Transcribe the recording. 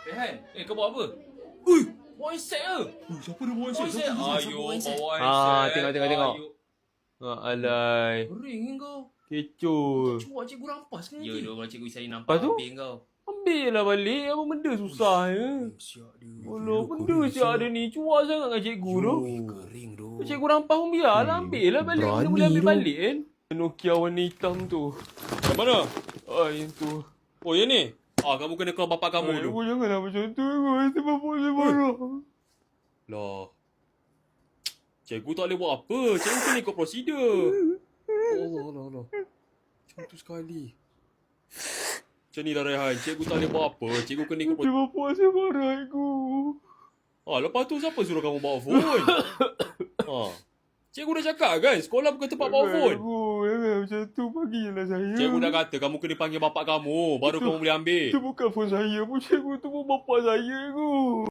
Rehan. Kau buat apa? Ui, bawa handset ke? Siapa dia bawa Bawa handset? Ayo, bawa Ah, handset. tengok. Ayo. Alay. Ring kau. Kecoh. Cuak cikgu rampas kan Ya, nanti? dia orang cikgu saya nampak Lepas tu? habis kau. Ambil lah balik. Apa benda susah ya? Siap dia. Alah, benda siap ada ni. Cuak sangat dengan cikgu tu. Kering tu. Cikgu rampas pun biarlah. Ambil lah balik. Benda boleh ambil balik kan? Nokia warna hitam tu. Yang mana? Yang tu. Oh, yang ni? Kamu kena call bapak kamu tu. Janganlah macam tu. Sebab boleh marah. Lah. Cikgu tak boleh buat apa. Cikgu kena ikut prosedur. Allah. Macam tu sekali. Macam ni lah Rehan. Cikgu tak boleh buat apa. Cikgu kena ikut prosedur. Bapak saya marah aku. Lepas tu siapa suruh kamu bawa phone? Cikgu dah cakap kan? Sekolah bukan tempat bawa phone. Macam tu panggillah saya. Cikgu dah kata kamu kena panggil bapak kamu. Baru kamu boleh ambil. Itu bukan phone saya pun. Cikgu tu pun bapak saya tu.